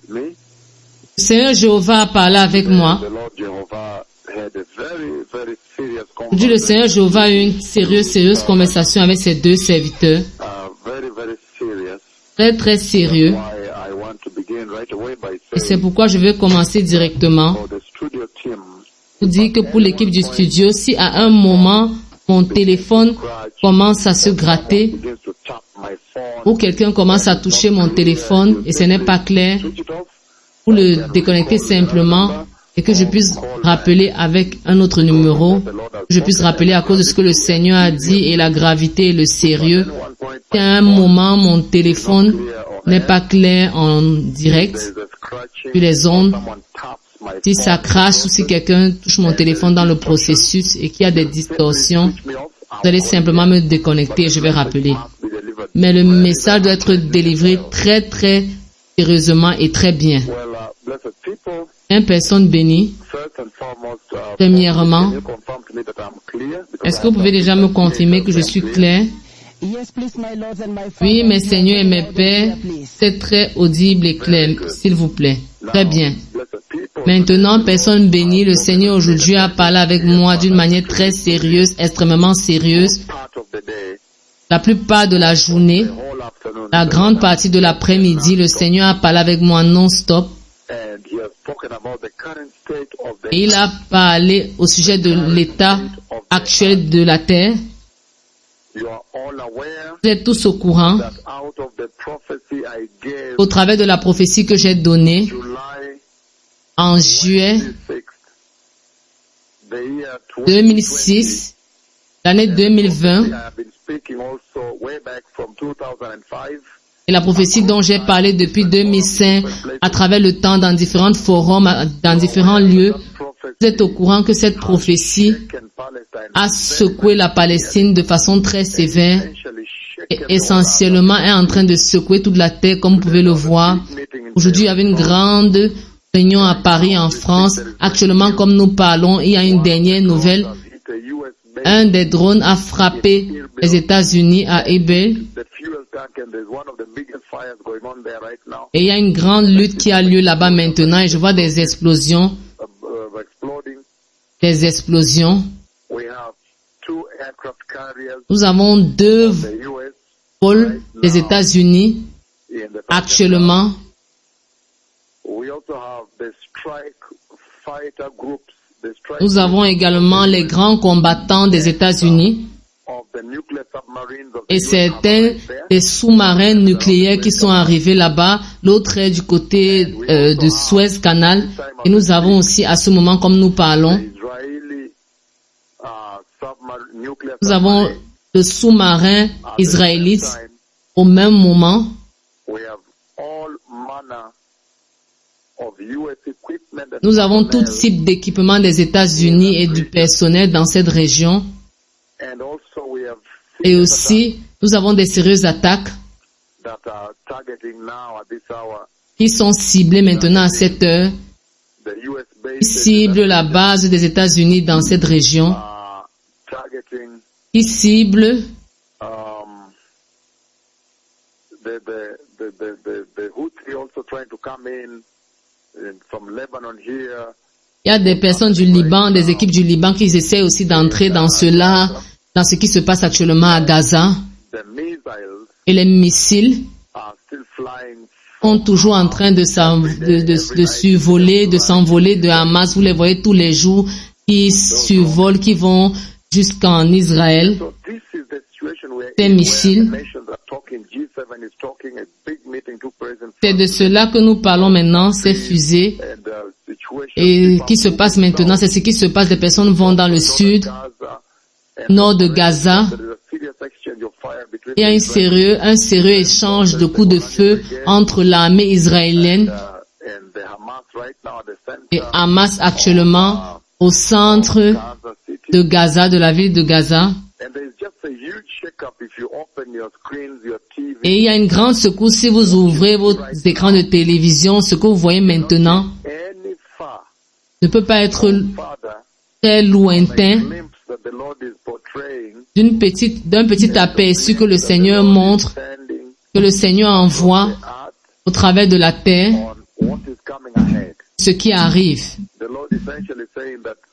Le Seigneur Jéhovah a parlé avec moi. Aujourd'hui, le Seigneur Jéhovah a eu une sérieuse conversation avec ses deux serviteurs. Très sérieux. Et c'est pourquoi je vais commencer directement pour dire que pour l'équipe du studio, si à un moment mon téléphone commence à se gratter ou quelqu'un commence à toucher mon téléphone et ce n'est pas clair, pour le déconnecter simplement et que je puisse rappeler avec un autre numéro, que je puisse rappeler à cause de ce que le Seigneur a dit et la gravité et le sérieux. Si à un moment mon téléphone n'est pas clair en direct sur les ondes, si ça crache ou si quelqu'un touche mon téléphone dans le processus et qu'il y a des distorsions, vous allez simplement me déconnecter et je vais rappeler. Mais le message doit être délivré très sérieusement et très bien. Une personne bénie, premièrement, est-ce que vous pouvez déjà me confirmer que je suis clair? Oui, mes seigneurs et mes pères, c'est très audible et clair, s'il vous plaît. Très bien. Maintenant, personne bénie, le Seigneur aujourd'hui a parlé avec moi d'une manière très sérieuse, extrêmement sérieuse. La plupart de la journée, la grande partie de l'après-midi, le Seigneur a parlé avec moi non-stop. Et il a parlé au sujet de l'état actuel de la terre. Vous êtes tous au courant, au travers de la prophétie que j'ai donnée en juillet 2006, l'année 2020, et la prophétie dont j'ai parlé depuis 2005 à travers le temps dans différents forums, dans différents lieux. Vous êtes au courant que cette prophétie a secoué la Palestine de façon très sévère et essentiellement est en train de secouer toute la terre comme vous pouvez le voir. Aujourd'hui, il y avait une grande réunion à Paris en France. Actuellement, comme nous parlons, il y a une dernière nouvelle. Un des drones a frappé les États-Unis à Ebel. Et il y a une grande lutte qui a lieu là-bas maintenant et je vois des explosions. Nous avons 2 vols des États-Unis actuellement. Nous avons également les grands combattants des États-Unis et certains des sous-marins nucléaires qui sont arrivés là-bas. L'autre est du côté de Suez Canal. Et nous avons aussi à ce moment, comme nous parlons, nous avons le sous-marin israélite au même moment. Nous avons tout type d'équipement des États-Unis et du personnel dans cette région. Et aussi, nous avons des sérieuses attaques qui sont ciblées maintenant à cette heure, qui ciblent la base des États-Unis dans cette région, qui ciblent il y a des personnes du Liban, des équipes du Liban qui essaient aussi d'entrer dans cela, dans ce qui se passe actuellement à Gaza. Et les missiles sont toujours en train de survoler, de s'envoler de Hamas. Vous les voyez tous les jours qui survolent, qui vont jusqu'en Israël. Ces missiles. C'est de cela que nous parlons maintenant, ces fusées. Et qui se passe maintenant, c'est ce qui se passe. Des personnes vont dans le sud, nord de Gaza. Il y a un sérieux échange de coups de feu entre l'armée israélienne et Hamas actuellement au centre de Gaza, de la ville de Gaza. Et il y a une grande secousse si vous ouvrez vos écrans de télévision. Ce que vous voyez maintenant ne peut pas être très lointain d'un petit aperçu que le Seigneur montre, que le Seigneur envoie au travers de la terre ce qui arrive.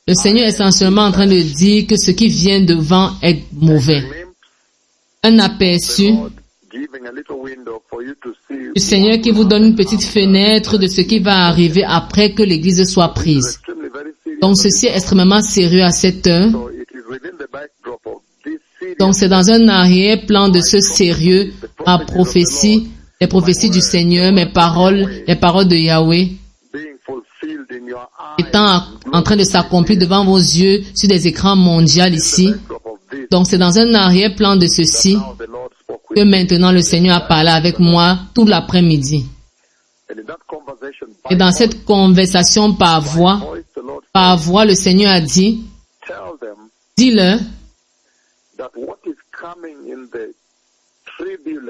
Le Seigneur est essentiellement en train de dire que ce qui vient devant est mauvais. Un aperçu du Seigneur qui vous donne une petite fenêtre de ce qui va arriver après que l'Église soit prise. Donc ceci est extrêmement sérieux à cette heure. Donc c'est dans un arrière-plan de ce sérieux, ma prophétie, les prophéties du Seigneur, mes paroles, les paroles de Yahweh, étant en train de s'accomplir devant vos yeux sur des écrans mondiaux ici. Donc c'est dans un arrière-plan de ceci que maintenant le Seigneur a parlé avec moi tout l'après-midi. Et dans cette conversation par voix, le Seigneur a dit, dis-leur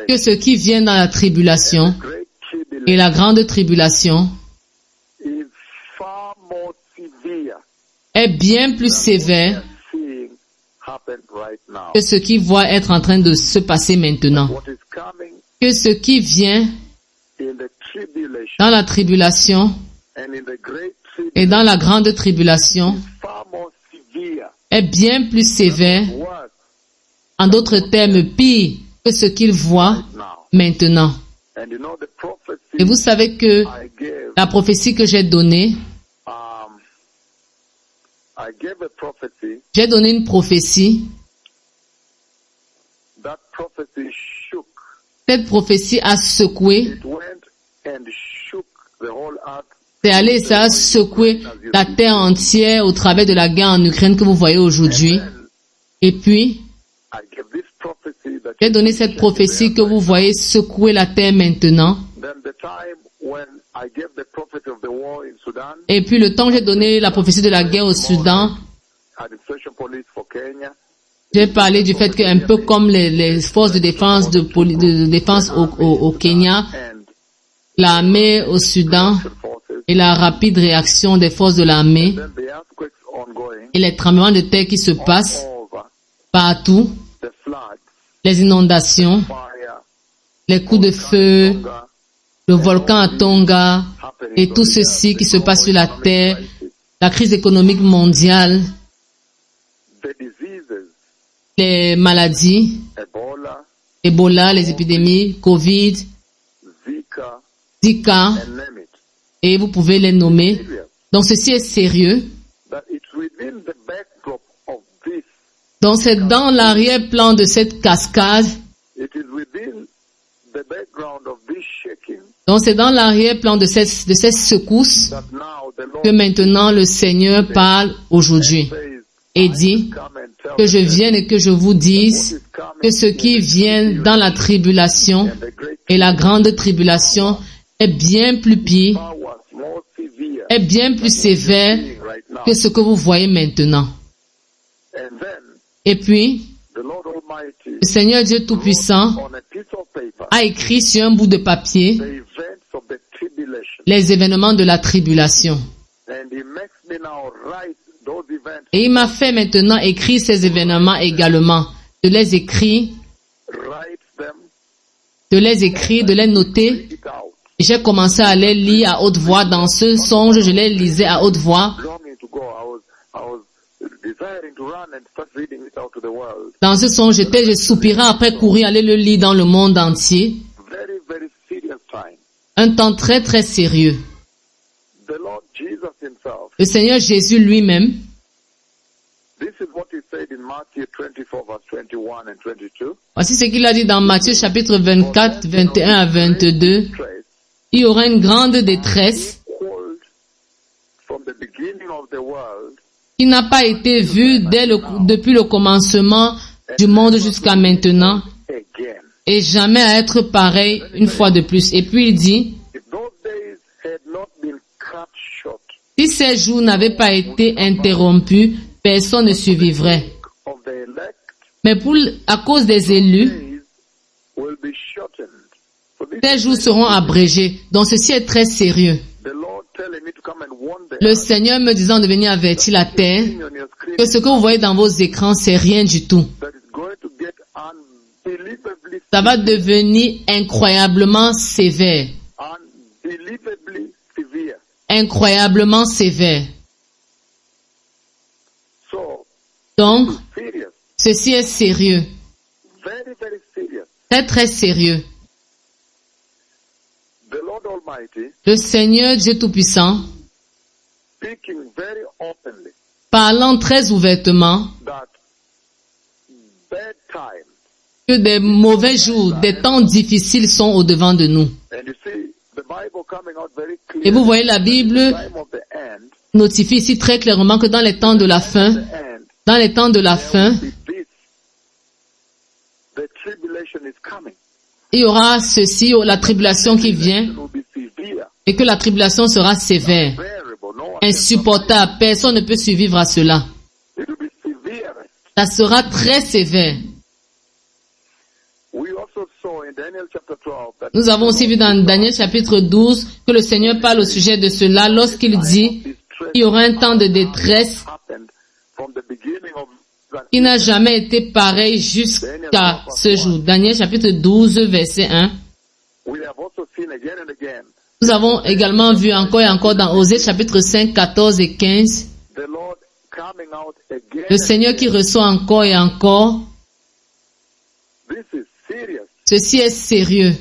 que ce qui vient dans la tribulation et la grande tribulation est bien plus sévère que ce qui va être en train de se passer maintenant. Que ce qui vient dans la tribulation et dans la grande tribulation est bien plus sévère, en d'autres termes, pire que ce qu'il voit maintenant. Et vous savez que la prophétie que j'ai donnée, j'ai donné une prophétie. Cette prophétie a secoué. C'est allé, ça a secoué la terre entière au travers de la guerre en Ukraine que vous voyez aujourd'hui. Et puis, j'ai donné cette prophétie que vous voyez secouer la terre maintenant. Et puis le temps où j'ai donné la prophétie de la guerre au Soudan, j'ai parlé du fait qu'un peu comme les forces de défense au Kenya, l'armée au Soudan et la rapide réaction des forces de l'armée et les tremblements de terre qui se passent partout, les inondations, les coups de feu, le volcan à Tonga et tout ceci qui se passe sur la terre, la crise économique mondiale, les maladies, Ebola, les épidémies, Covid, Zika, et vous pouvez les nommer. Donc ceci est sérieux. Donc c'est dans l'arrière-plan de cette cascade. Donc c'est dans l'arrière-plan de cette secousse que maintenant le Seigneur parle aujourd'hui et dit que je vienne et que je vous dise que ce qui vient dans la tribulation et la grande tribulation est bien plus pire, est bien plus sévère que ce que vous voyez maintenant. Et puis, le Seigneur Dieu Tout-Puissant a écrit sur un bout de papier les événements de la tribulation. Et il m'a fait maintenant écrire ces événements également, de les écrire, de les noter. J'ai commencé à les lire à haute voix. Dans ce songe, je les lisais à haute voix. Dans ce songe, je soupirais après courir, aller le lire dans le monde entier. Un temps très très sérieux. Le Seigneur Jésus lui-même, voici ce qu'il a dit dans Matthieu chapitre 24, 21 à 22. Il y aura une grande détresse qui n'a pas été vue depuis le commencement du monde jusqu'à maintenant et jamais à être pareil une fois de plus. Et puis il dit, si ces jours n'avaient pas été interrompus, personne ne survivrait. Mais à cause des élus, ces jours seront abrégés. Donc ceci est très sérieux. Le Seigneur me disant de venir avertir la terre que ce que vous voyez dans vos écrans, c'est rien du tout. Ça va devenir incroyablement sévère. Incroyablement sévère. Donc, ceci est sérieux. Très très sérieux. Le Seigneur Dieu Tout-Puissant, parlant très ouvertement que des mauvais jours, des temps difficiles sont au-devant de nous. Et vous voyez, la Bible notifie ici très clairement que dans les temps de la fin, il y aura ceci, la tribulation qui vient, et que la tribulation sera sévère, insupportable. Personne ne peut survivre à cela. Ça sera très sévère. Nous avons aussi vu dans Daniel chapitre 12 que le Seigneur parle au sujet de cela lorsqu'il dit qu'il y aura un temps de détresse qui n'a jamais été pareil jusqu'à ce jour. Daniel chapitre 12 verset 1. Nous avons également vu encore et encore dans Osée chapitre 5, 14 et 15. Le Seigneur qui reçoit encore et encore. Ceci est sérieux.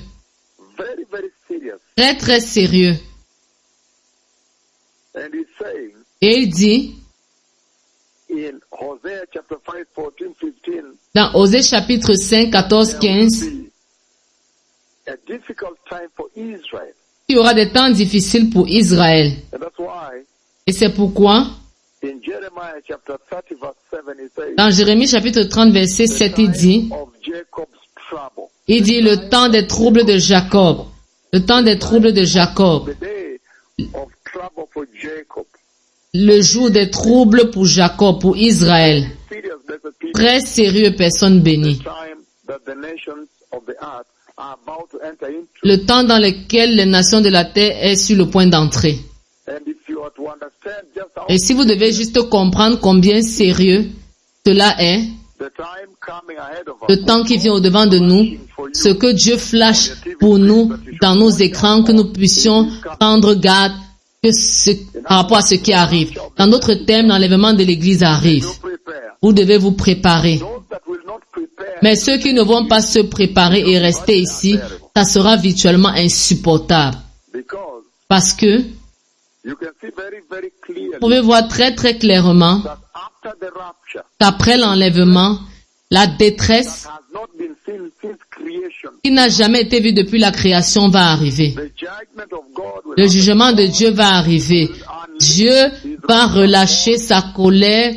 Très très sérieux. Et il dit dans Osée chapitre 5, 14, 15 il y aura des temps difficiles pour Israël. Et c'est pourquoi dans Jérémie chapitre 30 verset 7 il dit le temps des troubles de Jacob. Le temps des troubles de Jacob. Le jour des troubles pour Jacob, pour Israël. Très sérieux, personne bénie. Le temps dans lequel les nations de la terre est sur le point d'entrer. Et si vous devez juste comprendre combien sérieux cela est, le temps qui vient au-devant de nous, ce que Dieu flash pour nous dans nos écrans, que nous puissions prendre garde par rapport à ce qui arrive. Dans d'autres termes, l'enlèvement de l'Église arrive. Vous devez vous préparer. Mais ceux qui ne vont pas se préparer et rester ici, ça sera virtuellement insupportable. Parce que vous pouvez voir très très clairement qu'après l'enlèvement, la détresse qui n'a jamais été vue depuis la création va arriver. Le jugement de Dieu va arriver. Dieu va relâcher sa colère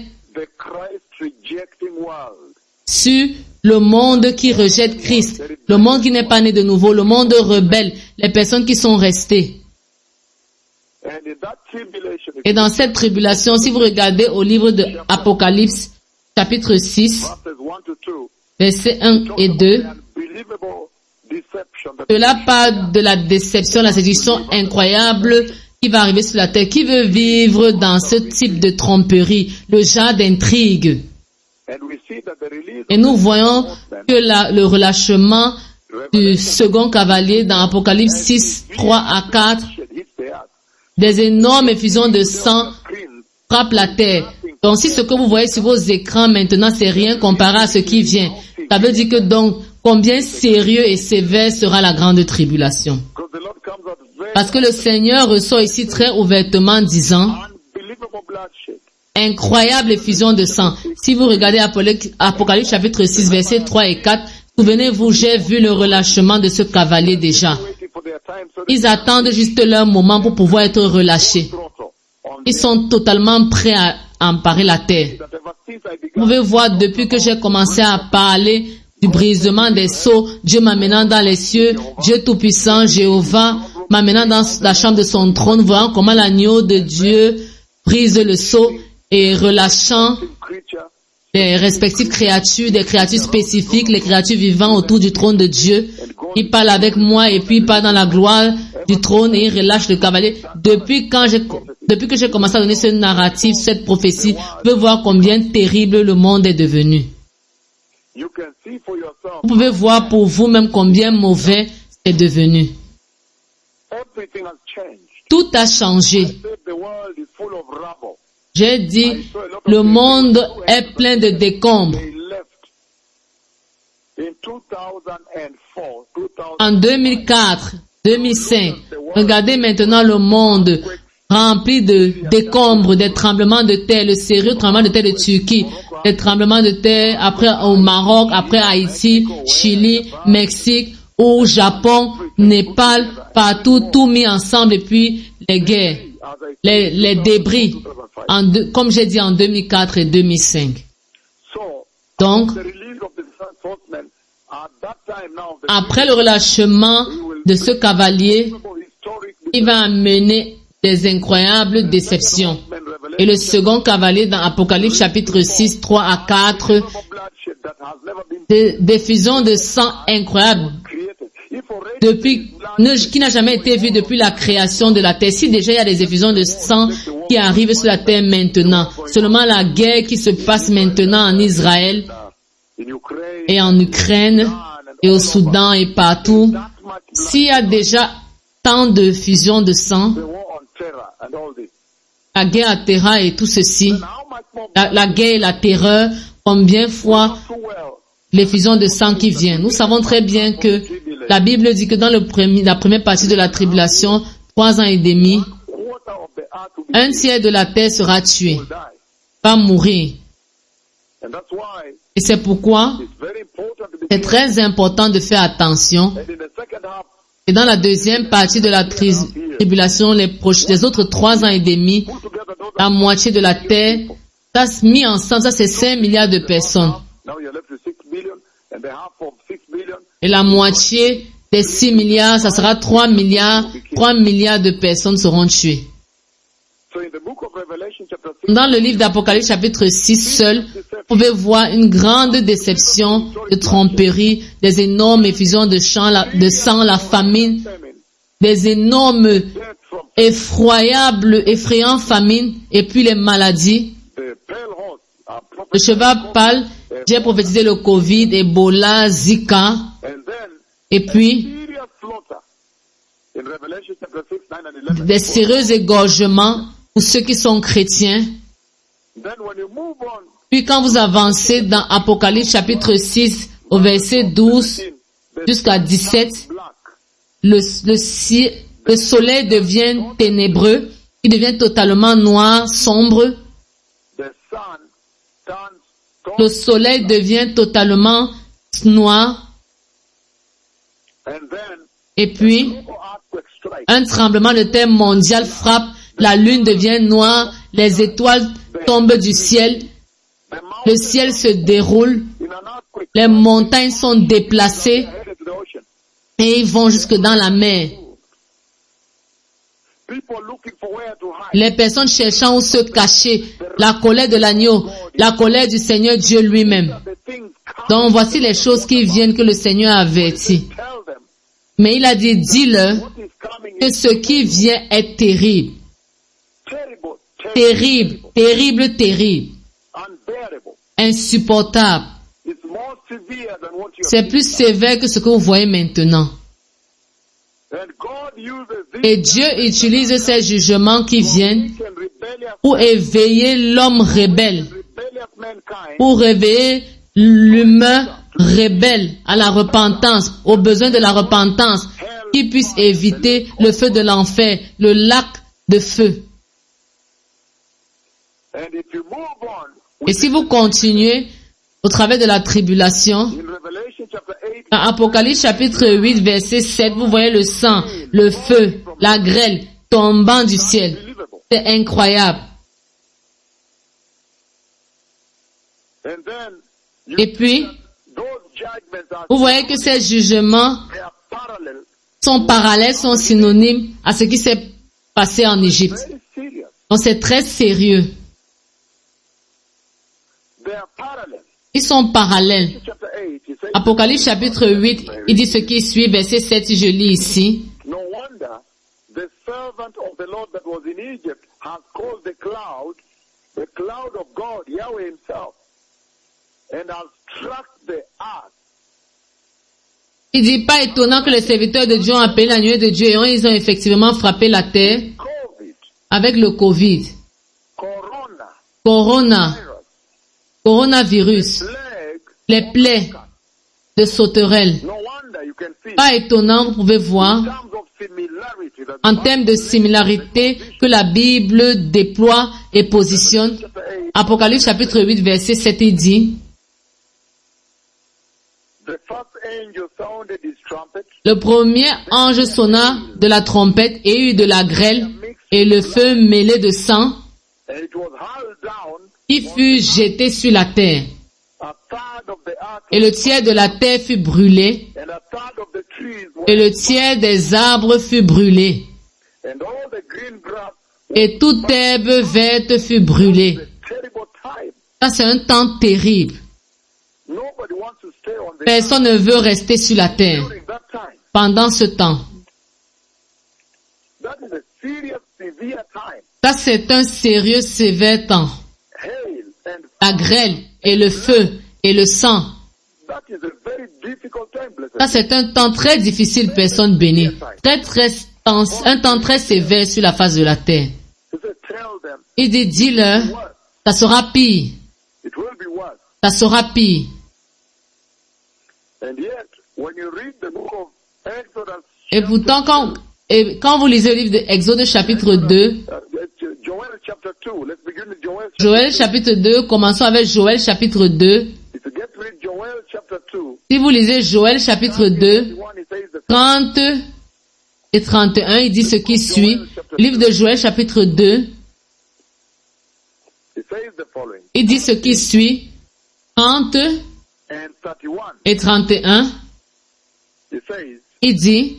sur le monde qui rejette Christ, le monde qui n'est pas né de nouveau, le monde rebelle, les personnes qui sont restées. Et dans cette tribulation, si vous regardez au livre de Apocalypse, chapitre 6, versets 1 et 2, cela parle de la déception, la séduction incroyable qui va arriver sur la terre. Qui veut vivre dans ce type de tromperie, le genre d'intrigue? Et nous voyons que le relâchement du second cavalier dans Apocalypse 6, 3 à 4, des énormes effusions de sang frappent la terre. Donc si ce que vous voyez sur vos écrans maintenant, c'est rien comparé à ce qui vient, ça veut dire que donc, combien sérieux et sévère sera la grande tribulation. Parce que le Seigneur ressort ici très ouvertement disant, incroyable effusion de sang. Si vous regardez Apocalypse chapitre 6, versets 3 et 4, souvenez-vous, j'ai vu le relâchement de ce cavalier déjà. Ils attendent juste leur moment pour pouvoir être relâchés. Ils sont totalement prêts à emparer la terre. Vous pouvez voir, depuis que j'ai commencé à parler du brisement des sceaux, Dieu m'amenant dans les cieux, Dieu Tout-Puissant, Jéhovah, m'amenant dans la chambre de son trône, voyant comment l'agneau de Dieu brise le sceau et relâchant les respectives créatures, des créatures spécifiques, les créatures vivant autour du trône de Dieu. Il parle avec moi et puis il parle dans la gloire du trône et il relâche le cavalier. Depuis que j'ai commencé à donner ce narratif, cette prophétie, vous pouvez voir combien terrible le monde est devenu. Vous pouvez voir pour vous-même combien mauvais c'est devenu. Tout a changé. J'ai dit, le monde est plein de décombres. En 2004, 2005, regardez maintenant le monde rempli de décombres, des tremblements de terre, le sérieux tremblement de terre de Turquie, des tremblements de terre après au Maroc, après Haïti, Chili, Mexique, au Japon, Népal, partout, tout mis ensemble et puis les guerres, les débris, comme j'ai dit en 2004 et 2005. Donc, après le relâchement de ce cavalier, il va amener des incroyables déceptions. Et le second cavalier dans Apocalypse chapitre 6, 3 à 4, des effusions de sang incroyables qui n'a jamais été vu depuis la création de la terre. Si déjà il y a des effusions de sang qui arrivent sur la terre maintenant, seulement la guerre qui se passe maintenant en Israël et en Ukraine et au Soudan et partout, s'il y a déjà tant de fusions de sang, la guerre à Terra et tout ceci, la guerre et la terreur, combien fois les fusions de sang qui viennent. Nous savons très bien que la Bible dit que dans la première partie de la tribulation, 3 ans et demi, un tiers de la terre sera tué, va mourir. Et c'est pourquoi c'est très important de faire attention. Et dans la deuxième partie de la tribulation, les autres 3 ans et demi, la moitié de la terre, ça mis ensemble, ça c'est 5 milliards de personnes. Et la moitié des 6 milliards, ça sera 3 milliards de personnes seront tuées. Dans le livre d'Apocalypse chapitre 6 seul, vous pouvez voir une grande déception de tromperie, des énormes effusions de sang, la famine, des énormes, effrayantes famines, et puis les maladies. Le cheval pâle, j'ai prophétisé le Covid, Ebola, Zika, et puis des sérieux égorgements pour ceux qui sont chrétiens. Puis quand vous avancez dans Apocalypse chapitre 6 au verset 12 jusqu'à 17, le soleil devient ténébreux, il devient totalement noir, sombre. Le soleil devient totalement noir. Et puis, un tremblement de terre mondial frappe, la lune devient noire, les étoiles tombent du ciel, le ciel se déroule, les montagnes sont déplacées et ils vont jusque dans la mer. Les personnes cherchant où se cacher, la colère de l'agneau, la colère du Seigneur Dieu lui-même. Donc voici les choses qui viennent que le Seigneur a averti. Mais il a dit, dis-leur que ce qui vient est terrible. Terrible, terrible, terrible. Insupportable. C'est plus sévère que ce que vous voyez maintenant. Et Dieu utilise ces jugements qui viennent pour éveiller l'homme rebelle, pour réveiller l'humain rebelle à la repentance, au besoin de la repentance, qui puisse éviter le feu de l'enfer, le lac de feu. Et si vous continuez au travers de la tribulation, dans Apocalypse chapitre 8, verset 7, vous voyez le sang, le feu, la grêle tombant du ciel. C'est incroyable. Et puis, vous voyez que ces jugements sont parallèles, sont synonymes à ce qui s'est passé en Égypte. Donc c'est très sérieux. Ils sont parallèles. Apocalypse chapitre 8, il dit ce qui suit, verset 7, je lis ici. The cloud of God, Yahweh himself, and has struck the Il dit, pas étonnant que les serviteurs de Dieu ont appelé la nuée de Dieu et ils ont effectivement frappé la terre avec le Covid, coronavirus, les plaies de sauterelles. Pas étonnant, vous pouvez voir, en termes de similarité que la Bible déploie et positionne. Apocalypse chapitre 8, verset 7, il dit, le premier ange sonna de la trompette et eut de la grêle et le feu mêlé de sang qui fut jeté sur la terre. Et le tiers de la terre fut brûlé et le tiers des arbres fut brûlé et toute herbe verte fut brûlée. Ça, c'est un temps terrible. Personne ne veut rester sur la terre pendant ce temps. Ça, c'est un sérieux, sévère temps. La grêle et le feu et le sang. Ça, c'est un temps très difficile, personne bénie. Un temps très sévère sur la face de la terre. Il dit, dis-leur, ça sera pire. Ça sera pire. Et pourtant, quand vous lisez le livre d'Exode chapitre 2, Joël chapitre 2, commençons avec Joël chapitre 2. Si vous lisez Joël chapitre 2, 30 et 31, il dit ce qui suit. Livre de Joël chapitre 2, il dit ce qui suit. 30 et 31, il dit,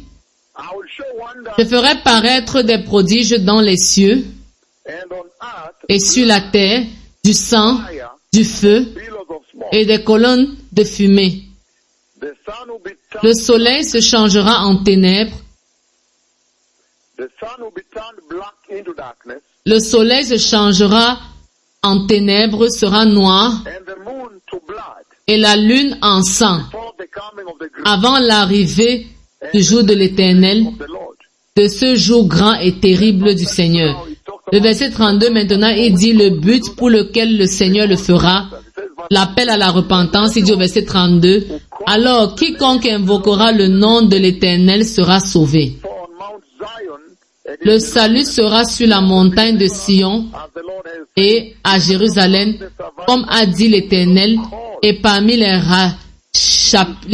je ferai paraître des prodiges dans les cieux et sur la terre, du sang, du feu et des colonnes de fumée. Le soleil se changera en ténèbres. Le soleil se changera en ténèbres, sera noir, et la lune en sang, avant l'arrivée du jour de l'Éternel, de ce jour grand et terrible du Seigneur. Le verset 32 maintenant, il dit le but pour lequel le Seigneur le fera, l'appel à la repentance, il dit au verset 32, alors quiconque invoquera le nom de l'Éternel sera sauvé. Le salut sera sur la montagne de Sion et à Jérusalem, comme a dit l'Éternel, et parmi les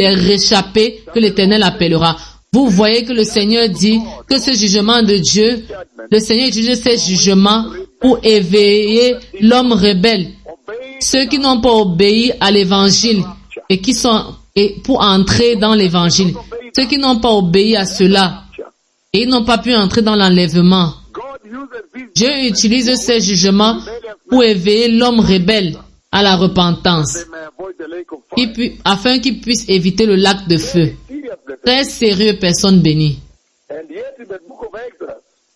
réchappés que l'Éternel appellera. Vous voyez que le Seigneur dit que ce jugement de Dieu, le Seigneur utilise ces jugements pour éveiller l'homme rebelle, ceux qui n'ont pas obéi à l'Évangile et pour entrer dans l'Évangile, ceux qui n'ont pas obéi à cela et ils n'ont pas pu entrer dans l'enlèvement. Dieu utilise ces jugements pour éveiller l'homme rebelle à la repentance, afin qu'il puisse éviter le lac de feu. Très sérieux, personne bénie.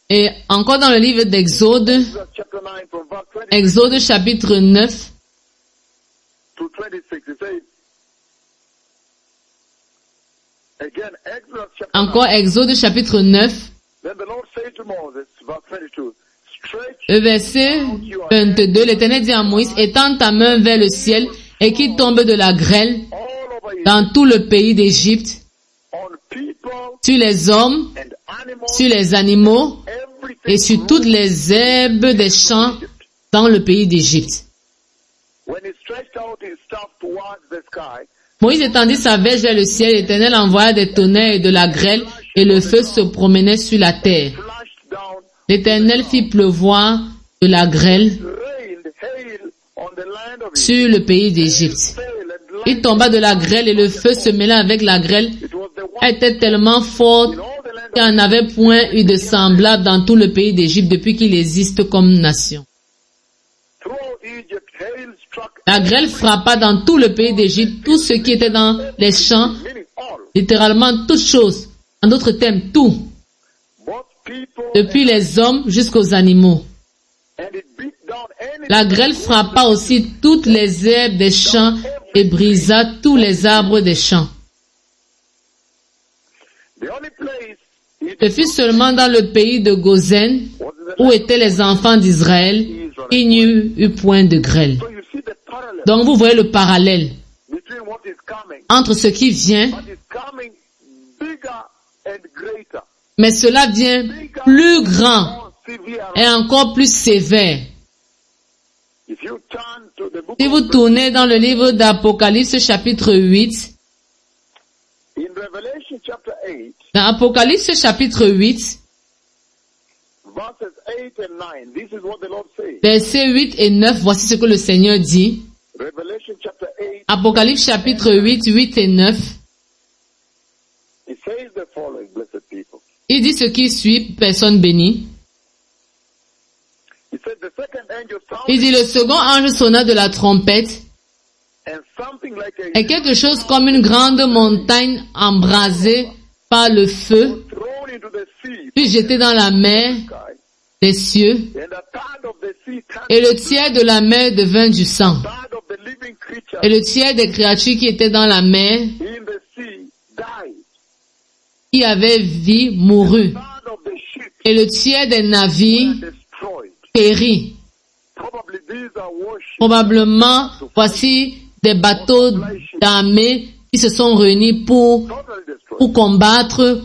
Et encore dans le livre d'Exode, Exode chapitre 9, encore Exode chapitre 9, le verset 22, l'Éternel dit à Moïse, étends ta main vers le ciel et qu'il tombe de la grêle dans tout le pays d'Égypte, sur les hommes, sur les animaux et sur toutes les herbes des champs dans le pays d'Égypte. Moïse étendit sa verge vers le ciel, l'Éternel envoya des tonnerres et de la grêle et le feu se promenait sur la terre. L'Éternel fit pleuvoir de la grêle sur le pays d'Égypte. Il tomba de la grêle et le feu se mêla avec la grêle était tellement forte qu'il n'y en avait point eu de semblable dans tout le pays d'Égypte depuis qu'il existe comme nation. La grêle frappa dans tout le pays d'Égypte, tout ce qui était dans les champs, littéralement toutes choses, en d'autres termes, tout, depuis les hommes jusqu'aux animaux. La grêle frappa aussi toutes les herbes des champs et brisa tous les arbres des champs. Ce fut seulement dans le pays de Gozen, où étaient les enfants d'Israël, il n'y eut point de grêle. Donc vous voyez le parallèle entre ce qui vient, mais cela vient plus grand et encore plus sévère. Si vous tournez dans le livre d'Apocalypse chapitre 8, dans Apocalypse chapitre 8, versets 8 et 9, voici ce que le Seigneur dit. Apocalypse chapitre 8, 8 et 9. Il dit ce qui suit, personne bénie. Il dit, le second ange sonna de la trompette, et quelque chose comme une grande montagne embrasée par le feu fut jetée dans la mer des cieux, et le tiers de la mer devint du sang, et le tiers des créatures qui étaient dans la mer, qui avaient vie, mourut, et le tiers des navires périt. Probablement, voici des bateaux d'armée qui se sont réunis pour combattre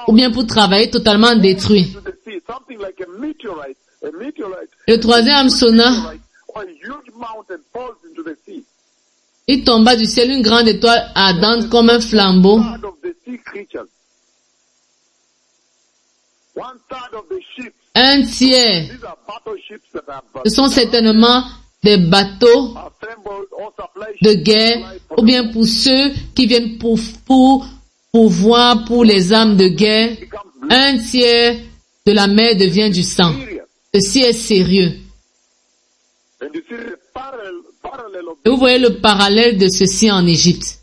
ou bien pour travailler totalement détruits. Le troisième sonna, il tomba du ciel une grande étoile ardente comme un flambeau. Un tiers, ce sont certainement des bateaux de guerre, ou bien pour ceux qui viennent pour pouvoir pour les armes de guerre. Un tiers de la mer devient du sang. Ceci est sérieux. Et vous voyez le parallèle de ceci en Égypte.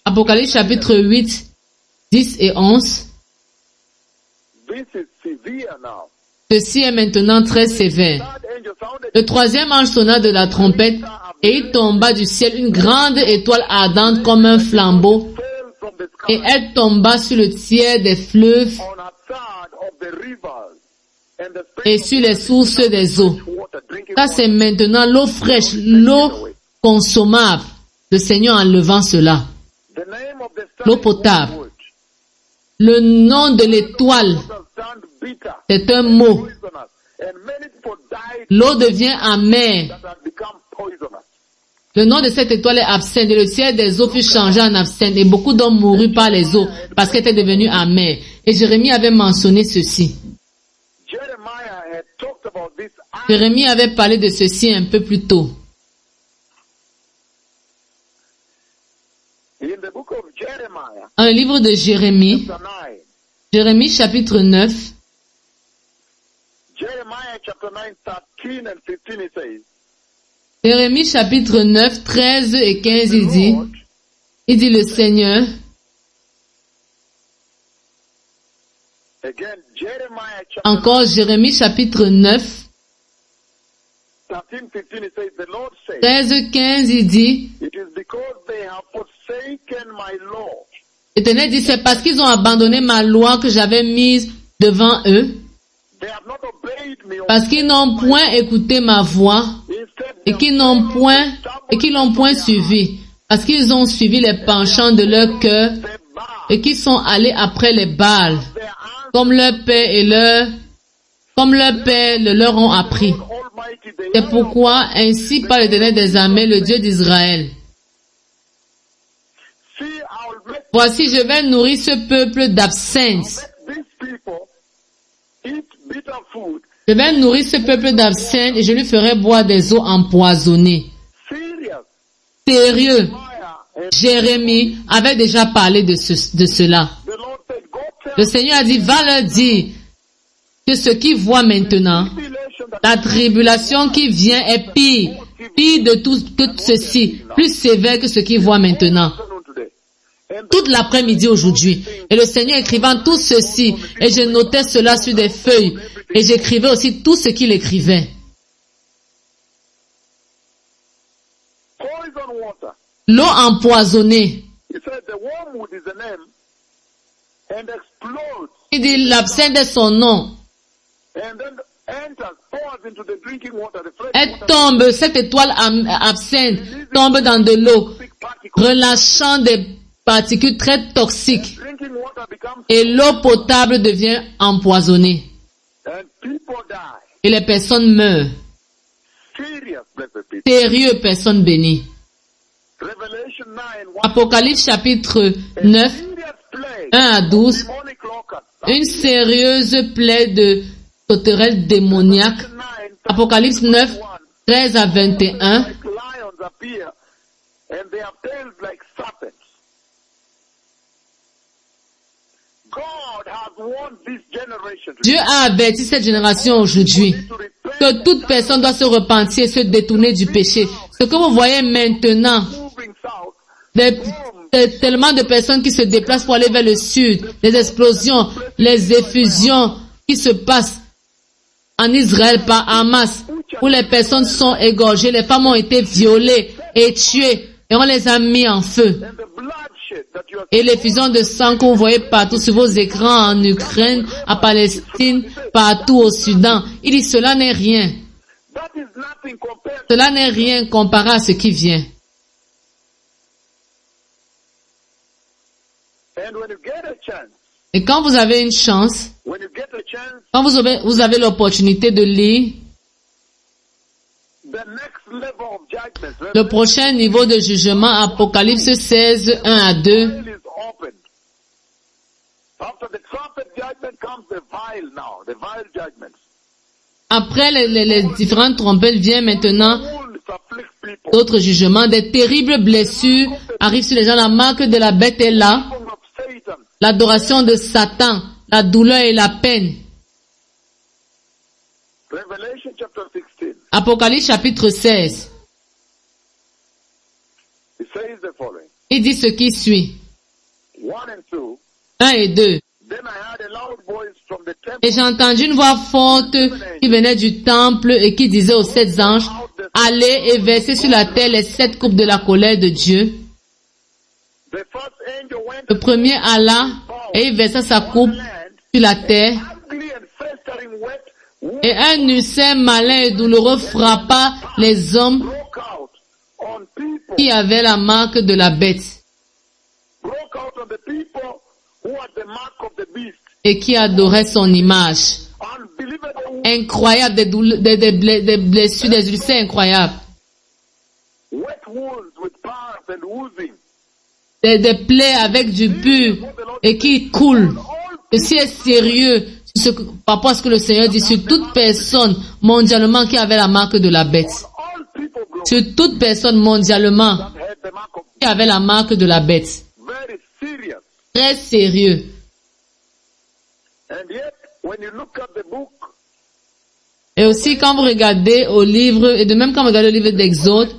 Apocalypse chapitre 8, 10 et 11. Ceci est maintenant très sévère. Le troisième ange sonna de la trompette, et il tomba du ciel une grande étoile ardente comme un flambeau, et elle tomba sur le tiers des fleuves et sur les sources des eaux. Ça, c'est maintenant l'eau fraîche, l'eau consommable. Le Seigneur en levant cela. L'eau potable. Le nom de l'étoile, c'est un mot. L'eau devient amère. Le nom de cette étoile est absinthe, et le tiers des eaux fut changé en absinthe, et beaucoup d'hommes moururent par les eaux, parce qu'elle était devenue amère. Et Jérémie avait mentionné ceci. Jérémie avait parlé de ceci un peu plus tôt. Dans le livre de Jérémie, Jérémie chapitre 9, Jérémie chapitre 9, 13 et 15, il dit le Seigneur, encore Jérémie chapitre 9, 13, 15, il dit, L'Éternel dit, c'est parce qu'ils ont abandonné ma loi que j'avais mise devant eux, parce qu'ils n'ont point écouté ma voix, et qu'ils l'ont point suivi, parce qu'ils ont suivi les penchants de leur cœur, et qu'ils sont allés après les Baals, comme leur père le leur ont appris. C'est pourquoi, ainsi parle l'Éternel des armées, le Dieu d'Israël. Voici, je vais nourrir ce peuple d'absinthe. Je vais nourrir ce peuple d'absinthe et je lui ferai boire des eaux empoisonnées. Sérieux. Jérémie avait déjà parlé de cela. Le Seigneur a dit, va leur dire que ce qu'ils voient maintenant, la tribulation qui vient est pire de tout que ceci, plus sévère que ce qu'ils voient maintenant. Toute l'après-midi aujourd'hui. Et le Seigneur écrivant tout ceci, et je notais cela sur des feuilles, et j'écrivais aussi tout ce qu'il écrivait. l'eau empoisonnée. Il dit l'absinthe est son nom. Elle tombe, cette étoile absinthe tombe dans de l'eau, relâchant des particules très toxiques. Et l'eau potable devient empoisonnée. Et les personnes meurent. Sérieux, personnes bénies. Apocalypse chapitre 9, 1 à 12. Une sérieuse plaie de sauterelles démoniaques. Apocalypse 9, 13 à 21. Dieu a averti cette génération aujourd'hui que toute personne doit se repentir et se détourner du péché. Ce que vous voyez maintenant, tellement de personnes qui se déplacent pour aller vers le sud, les explosions, les effusions qui se passent en Israël par Hamas, où les personnes sont égorgées, les femmes ont été violées et tuées, et on les a mis en feu. Et l'effusion de sang que vous voyez partout sur vos écrans en Ukraine, à Palestine, partout au Soudan, il dit cela n'est rien. Cela n'est rien comparé à ce qui vient. Et quand vous avez une chance, quand vous avez l'opportunité de lire le prochain niveau de jugement, Apocalypse 16, 1 à 2. Après les différentes trompettes, vient maintenant d'autres jugements. Des terribles blessures arrivent sur les gens. La marque de la bête est là. L'adoration de Satan, la douleur et la peine. Apocalypse chapitre 16. Il dit ce qui suit. 1 et 2. Et j'ai entendu une voix forte qui venait du temple et qui disait aux 7 anges, allez et versez sur la terre les 7 coupes de la colère de Dieu. Le premier alla et il versa sa coupe sur la terre. Et un ulcère malin et douloureux frappa les hommes qui avaient la marque de la bête et qui adoraient son image. Incroyable, des blessures, des ulcères incroyables. Des plaies avec du pur et qui coulent. Ceci est sérieux par rapport à ce que le Seigneur dit sur toute personne mondialement qui avait la marque de la bête. Sur toute personne mondialement qui avait la marque de la bête. Très sérieux. Et aussi quand vous regardez au livre, et de même quand vous regardez le livre d'Exode,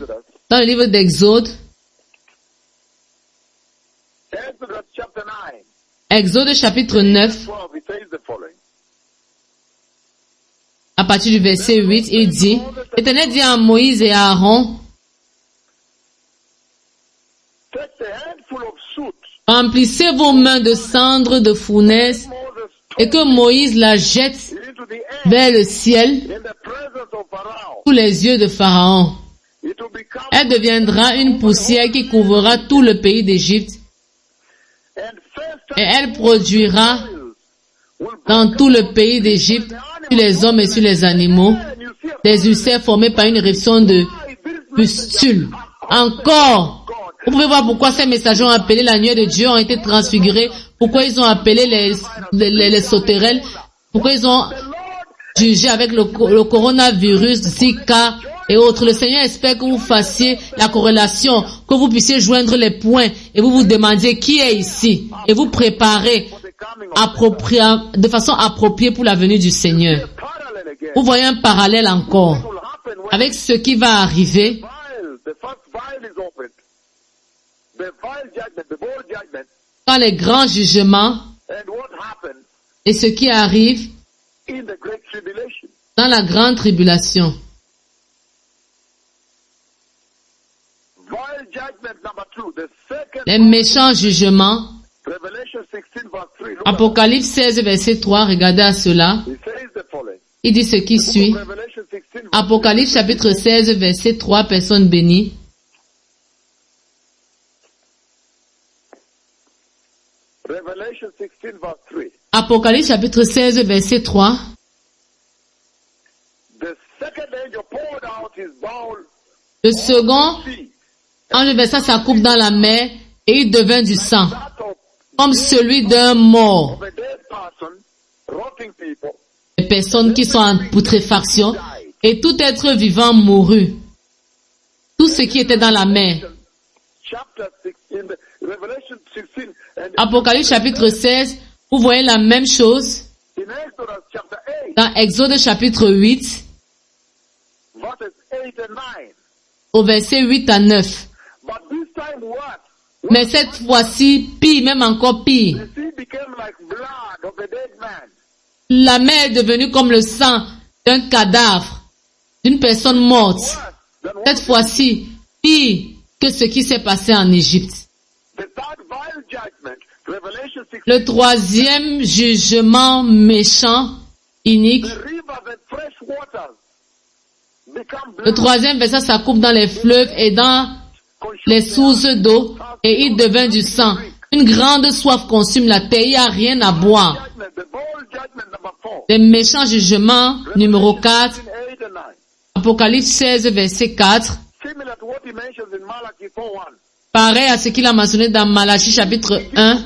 dans le livre d'Exode, Exode chapitre 9, à partir du verset 8, il dit, l'Éternel dit à Moïse et à Aaron, remplissez vos mains de cendres de fournaise et que Moïse la jette vers le ciel sous les yeux de Pharaon. Elle deviendra une poussière qui couvrira tout le pays d'Égypte et elle produira dans tout le pays d'Égypte, sur les hommes et sur les animaux, des ulcères formés par une éruption de pustules. Encore, vous pouvez voir pourquoi ces messagers ont appelé la nuée de Dieu, ont été transfigurés, pourquoi ils ont appelé les sauterelles, pourquoi ils ont jugé avec le coronavirus, Zika et autres. Le Seigneur espère que vous fassiez la corrélation, que vous puissiez joindre les points et vous vous demandiez qui est ici et vous préparez de façon appropriée pour la venue du Seigneur. Vous voyez un parallèle encore avec ce qui va arriver quand les grands jugements et ce qui arrive dans la grande tribulation. les méchants jugements. Apocalypse 16, verset 3, regardez à cela. Il dit ce qui suit. Apocalypse chapitre 16, verset 3, personne bénie. Apocalypse chapitre 16, verset 3. Le second ange versa sa coupe dans la mer et il devint du sang, comme celui d'un mort. Les personnes qui sont en putréfaction et tout être vivant mourut. Tout ce qui était dans la mer. Apocalypse chapitre 16, vous voyez la même chose dans Exode chapitre 8, au verset 8 à 9. Mais cette fois-ci, pire, même encore pire. La mer est devenue comme le sang d'un cadavre, d'une personne morte. Cette fois-ci, pire que ce qui s'est passé en Égypte. Le troisième jugement méchant, inique. Le troisième versa sa coupe dans les fleuves et dans les sources d'eau, et il devint du sang. Une grande soif consume la terre, il n'y a rien à boire. Les méchants jugements, numéro 4, Apocalypse 16, verset 4. Pareil à ce qu'il a mentionné dans Malachie chapitre 1.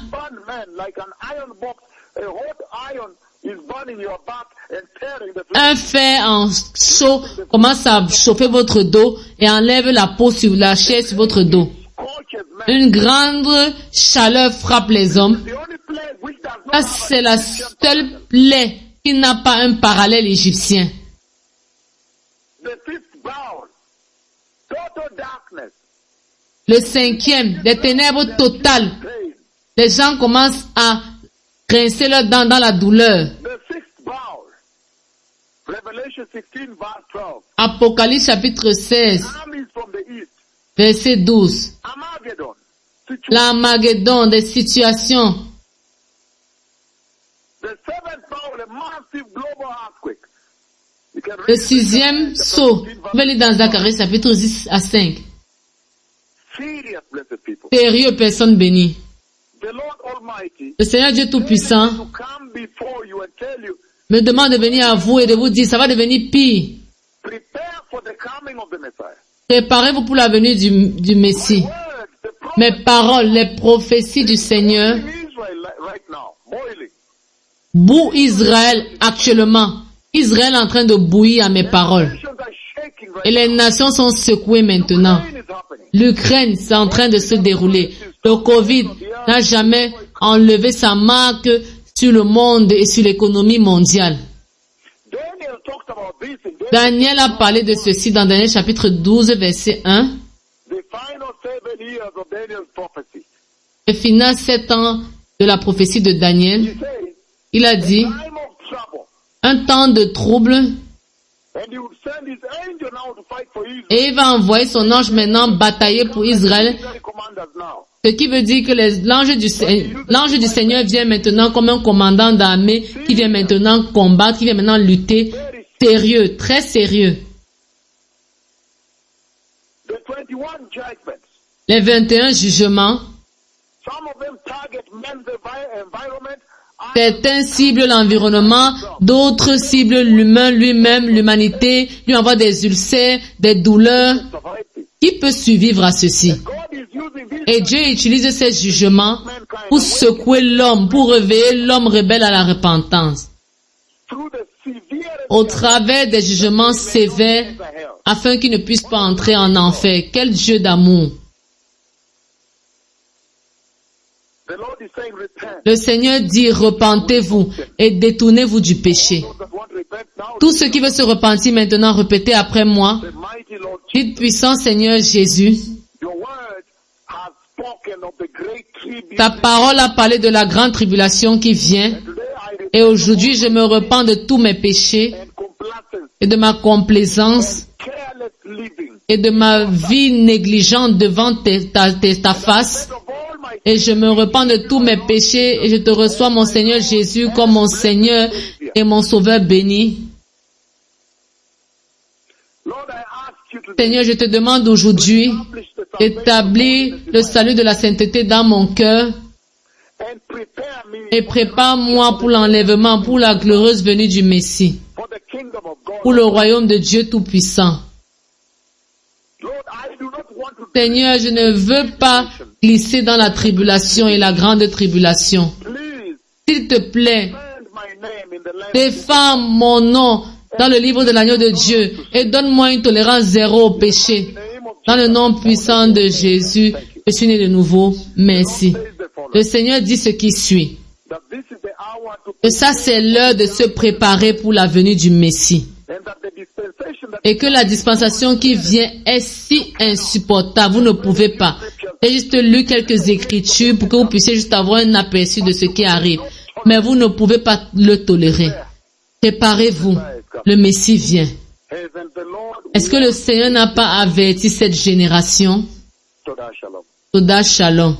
Un fer en chaud commence à chauffer votre dos et enlève la peau sur la chair sur votre dos. Une grande chaleur frappe les hommes. Ça, c'est la seule plaie qui n'a pas un parallèle égyptien. Le cinquième, les ténèbres totales. Les gens commencent à grincer leurs dents dans la douleur. Apocalypse chapitre 16, verset 12. L'Armageddon, des situations. Le sixième saut, vous allez dans Zacharie chapitre 10 à 5. Sérieux, personne bénie. Le Seigneur Dieu Tout-Puissant me demande de venir à vous et de vous dire, ça va devenir pire. Préparez-vous pour la venue du Messie. Mes paroles, les prophéties du Seigneur, bout Israël actuellement. Israël est en train de bouillir à mes paroles. Et les nations sont secouées maintenant. L'Ukraine, c'est en train de se dérouler. Le Covid n'a jamais enlevé sa marque sur le monde et sur l'économie mondiale. Daniel a parlé de ceci dans Daniel chapitre 12, verset 1. Les finales 7 ans de la prophétie de Daniel, il a dit, un temps de trouble, et il va envoyer son ange maintenant batailler pour Israël. Ce qui veut dire que l'ange du Seigneur vient maintenant comme un commandant d'armée qui vient maintenant combattre, qui vient maintenant lutter. Sérieux, très sérieux. Les 21 jugements, certains ciblent l'environnement, d'autres ciblent l'humain lui-même, l'humanité, lui envoient des ulcères, des douleurs. Qui peut survivre à ceci? Et Dieu utilise ces jugements pour secouer l'homme, pour réveiller l'homme rebelle à la repentance. Au travers des jugements sévères, afin qu'il ne puisse pas entrer en enfer. Quel Dieu d'amour! Le Seigneur dit, repentez-vous et détournez-vous du péché. Tout ce qui veut se repentir maintenant, répétez après moi. Dites, puissant Seigneur Jésus, ta parole a parlé de la grande tribulation qui vient. Et aujourd'hui, je me repens de tous mes péchés et de ma complaisance et de ma vie négligente devant ta face et je me repens de tous mes péchés et je te reçois, mon Seigneur Jésus, comme mon Seigneur et mon Sauveur béni. Seigneur, je te demande aujourd'hui, établis le salut de la sainteté dans mon cœur et prépare-moi pour l'enlèvement, pour la glorieuse venue du Messie, pour le royaume de Dieu Tout-Puissant. Seigneur, je ne veux pas glisser dans la tribulation et la grande tribulation. S'il te plaît, défends mon nom dans le livre de l'agneau de Dieu et donne-moi une tolérance zéro au péché. Dans le nom puissant de Jésus, je suis né de nouveau. Merci. Le Seigneur dit ce qui suit. Et ça, c'est l'heure de se préparer pour la venue du Messie. Et que la dispensation qui vient est si insupportable, vous ne pouvez pas. J'ai juste lu quelques écritures pour que vous puissiez juste avoir un aperçu de ce qui arrive. Mais vous ne pouvez pas le tolérer. Préparez-vous. Le Messie vient. Est-ce que le Seigneur n'a pas averti cette génération? Toda Shalom.